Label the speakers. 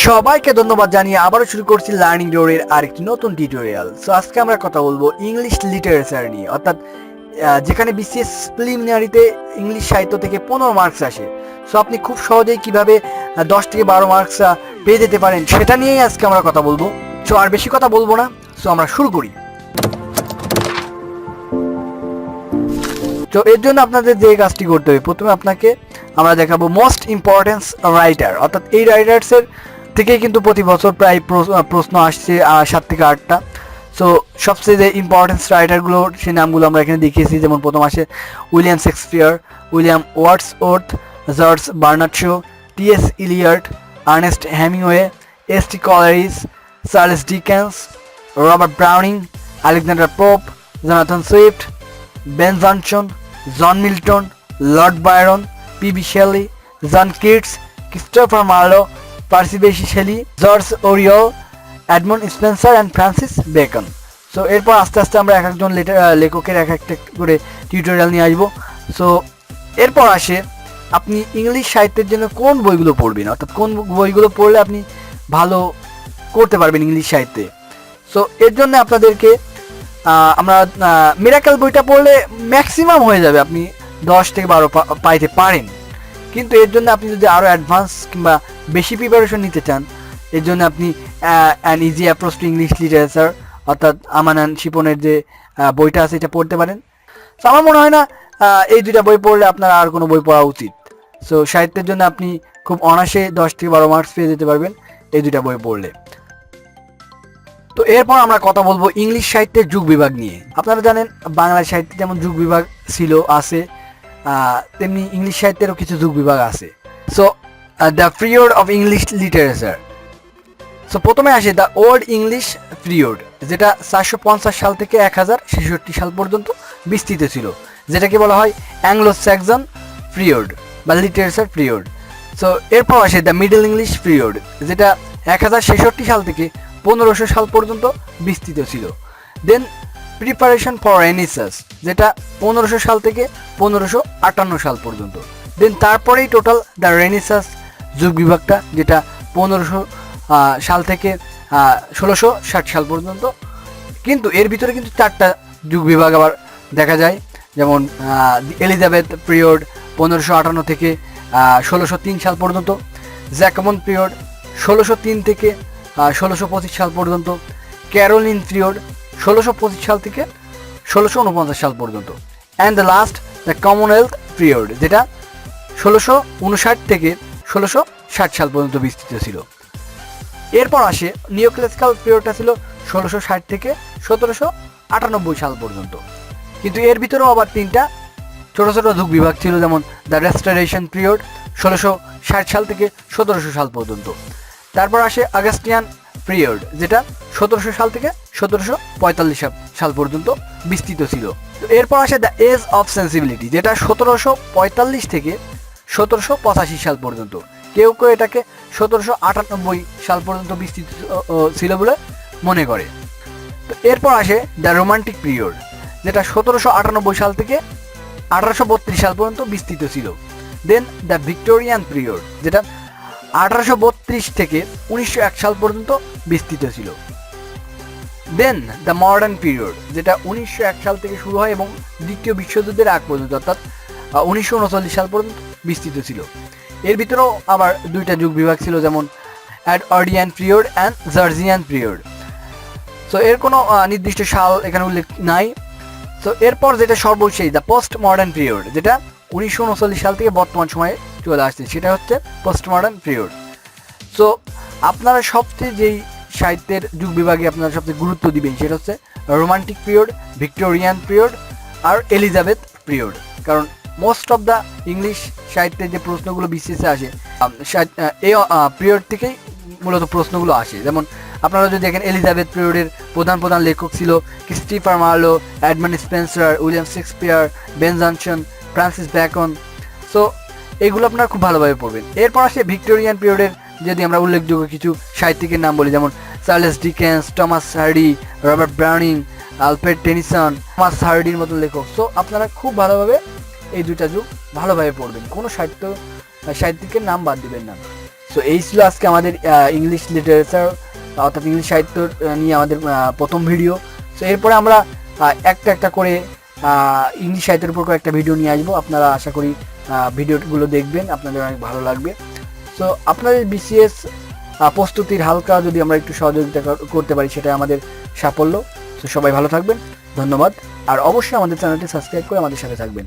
Speaker 1: সবাইকে ধন্যবাদ জানিয়ে আবারও শুরু করছি লার্নিং ডোরের আরেকটি নতুন টিউটোরিয়াল। সো আজকে আমরা কথা বলবো ইংলিশ লিটারেচার নিয়ে, অর্থাৎ যেখানে বিসিএস প্রিলিমিনারিতে ইংলিশ সাহিত্য থেকে 15 মার্কস আসে। সো আপনি খুব সহজেই কিভাবে 10 থেকে 12 মার্কস পেয়ে যেতে পারেন সেটা নিয়েই আজকে আমরা কথা বলবো। সো আর বেশি কথা বলবো না, সো আমরা শুরু করি। তো এর জন্য আপনাদের যে কাজটি করতে হবে, প্রথমে আপনাকে আমরা দেখাবো মোস্ট ইম্পর্টেন্স রাইটার, অর্থাৎ এই রাইটার্সের থেকেই কিন্তু প্রতি বছর প্রায় প্রশ্ন আসছে 7 থেকে 8টা। সো সবচেয়ে যে ইম্পর্টেন্স রাইটারগুলো সেই নামগুলো আমরা এখানে দেখিয়েছি। যেমন প্রথম আসে William Shakespeare, William Wordsworth, George Bernard Shaw, T S. Eliot, Ernest Hemingway, S T. Coleridge, Charles Dickens, Robert Browning, Alexander Pope, Jonathan Swift, Ben Jonson, John Milton, Lord Byron, P B. Shelley, John Keats, Christopher Marlowe, Percy Bysshe Shelley, George Orwell, Edmund Spenser and Francis Bacon. So এরপর আস্তে আস্তে আমরা এক একজন লেখকের এক একটা করে টিউটোরিয়াল নিয়ে আসবো। সো এরপর আসে আপনি ইংলিশ সাহিত্যের জন্য কোন বইগুলো পড়বেন, অর্থাৎ কোন বইগুলো পড়লে আপনি ভালো করতে পারবেন ইংলিশ সাহিত্যে। সো এর জন্য আপনাদেরকে আমরা মিরাকেল বইটা পড়লে ম্যাক্সিমাম হয়ে যাবে, আপনি 10 থেকে 12 পাইতে পারেন। কিন্তু এর জন্য আপনি যদি আরও অ্যাডভান্স কিংবা বেশি প্রিপারেশন নিতে চান, এর জন্য আপনি an easy approach to English literature, অর্থাৎ আমানান শিপনের যে বইটা আছে এটা পড়তে পারেন। সো আমার মনে হয় না এই দুইটা বই পড়লে আপনার আর কোনো বই পড়া উচিত। সো সাহিত্যের জন্য আপনি খুব অনায়াসে 10 থেকে 12 মার্কস পেয়ে যেতে পারবেন এই দুইটা বই পড়লে। তো এরপর আমরা কথা বলবো ইংলিশ সাহিত্যের যুগ বিভাগ নিয়ে। আপনারা জানেন বাংলা সাহিত্যে যেমন যুগ বিভাগ ছিল আছে, তেমনি ইংলিশ সাহিত্যেরও কিছু যুগ বিভাগ আছে। So the period of English literature. So প্রথমে আসে দ্য ওল্ড ইংলিশ পিরিয়ড, যেটা 450 সাল থেকে 1066 সাল পর্যন্ত বিস্তৃত ছিল, যেটাকে বলা হয় অ্যাংলো স্যাক্সন পিরিয়ড বা লিটারেচার পিরিয়ড। সো এরপর আসে দ্য মিডল ইংলিশ পিরিয়ড, যেটা 1066 সাল থেকে 1500 সাল পর্যন্ত বিস্তৃত ছিল। দেন প্রিপারেশন ফর রেনেসাঁস, যেটা 1500 সাল থেকে 1558 সাল পর্যন্ত। দেন তারপরেই টোটাল দ্য রেনেসাঁস যুগ বিভাগটা, যেটা 1500 সাল থেকে 1660 সাল পর্যন্ত। কিন্তু এর ভিতরে কিন্তু 4টা যুগ বিভাগ আবার দেখা যায়, যেমন এলিজাবেথ পিরিয়ড 1558 থেকে 1603 সাল পর্যন্ত, জ্যাকবন পিরিয়ড 1603 থেকে 1625 সাল পর্যন্ত, ক্যারোলিন পিরিয়ড 1625 সাল থেকে 1649 সাল পর্যন্ত, and the last the Commonwealth period, যেটা 1659 থেকে 1660 সাল পর্যন্ত বিস্তৃত ছিল। এরপর আসে নিওক্লাসিক্যাল পিরিয়ডটা ছিল 1660 থেকে 1798 সাল পর্যন্ত। কিন্তু এর ভিতরেও আবার 3টা ছোট ছোট যুগ বিভাগ ছিল, যেমন দ্য রেস্টোরেশন পিরিয়ড 1660 সাল থেকে 1700 সাল পর্যন্ত। তারপর আসে অগাস্টিয়ান পিরিয়ড, যেটা 1700 সাল থেকে 1745 সাল পর্যন্ত বিস্তৃত ছিল। তো এরপর আসে দ্য এজ অফ সেন্সিবিলিটি, যেটা 1745 থেকে 1785 সাল পর্যন্ত। কেউ কেউ এটাকে 1798 সাল পর্যন্ত বিস্তৃত ছিল বলে মনে করে। তো এরপর আসে দ্য রোমান্টিক পিরিয়ড, যেটা 1798 সাল থেকে 1832 সাল পর্যন্ত বিস্তৃত ছিল। দেন দ্য ভিক্টোরিয়ান পিরিয়ড, যেটা 1832 থেকে 1901 সাল পর্যন্ত বিস্তৃত ছিল। দেন দ্য মডার্ন পিরিয়ড, যেটা 1901 সাল থেকে শুরু হয় এবং দ্বিতীয় বিশ্বযুদ্ধের আগ পর্যন্ত, অর্থাৎ 1939 সাল পর্যন্ত বিস্তৃত ছিল। এর ভিতরেও আবার 2টা যুগ বিভাগ ছিল, যেমন অ্যাডওয়ার্ডিয়ান period and Georgian period. So এর কোনো নির্দিষ্ট সাল এখানে উল্লেখ নাই। তো এরপর যেটা সর্বশেষ দ্য পোস্ট মডার্ন পিরিয়ড, যেটা 1939 সাল থেকে বর্তমান সময়ে চলে আসছে, সেটা হচ্ছে পোস্ট মডার্ন পিরিয়ড। সো আপনারা সবচেয়ে যেই সাহিত্যের যুগ বিভাগে আপনারা সবচেয়ে গুরুত্ব দিবেন সেটা হচ্ছে রোমান্টিক পিরিয়ড, ভিক্টোরিয়ান পিরিয়ড আর এলিজাবেথ পিরিয়ড। কারণ মোস্ট অফ দ্য ইংলিশ সাহিত্যের যে প্রশ্নগুলো বিসিএসে আসে এই পিরিয়ড থেকেই মূলত প্রশ্নগুলো আসে। যেমন আপনারা যদি দেখেন এলিজাবেথ পিরিয়ডের প্রধান লেখক ছিল Christopher Marlowe, Edmund Spencer, William Shakespeare, Ben Jonson, Francis Bacon. So এগুলো আপনারা খুব ভালোভাবে পড়বেন। এরপর আসে ভিক্টোরিয়ান পিরিয়ডের যদি আমরা উল্লেখযোগ্য কিছু সাহিত্যিকের নাম বলি, যেমন Charles Dickens, Thomas Hardy, Robert Browning, Alfred Tennyson, Thomas হার্ডির মতো লেখক। সো আপনারা খুব ভালোভাবে এই 2টা যুগ ভালোভাবে পড়বেন, কোনো সাহিত্যিকের নাম বাদ দিবেন না। সো এই ছিল আজকে আমাদের ইংলিশ লিটারেচার অর্থাৎ ইংলিশ সাহিত্য নিয়ে আমাদের প্রথম ভিডিও। সো এরপরে আমরা একটা একটা করে ইংলিশ সাহিত্যের উপর কয়েকটা ভিডিও নিয়ে আসবো। আপনারা আশা করি ভিডিওগুলো দেখবেন, আপনাদের অনেক ভালো লাগবে। সো আপনাদের বিসিএস প্রস্তুতির হালকা যদি আমরা একটু সহযোগিতা করতে পারি সেটা আমাদের সাফল্য। সো সবাই ভালো থাকবেন, ধন্যবাদ। আর অবশ্যই আমাদের চ্যানেলটি সাবস্ক্রাইব করে আমাদের সাথে থাকবেন।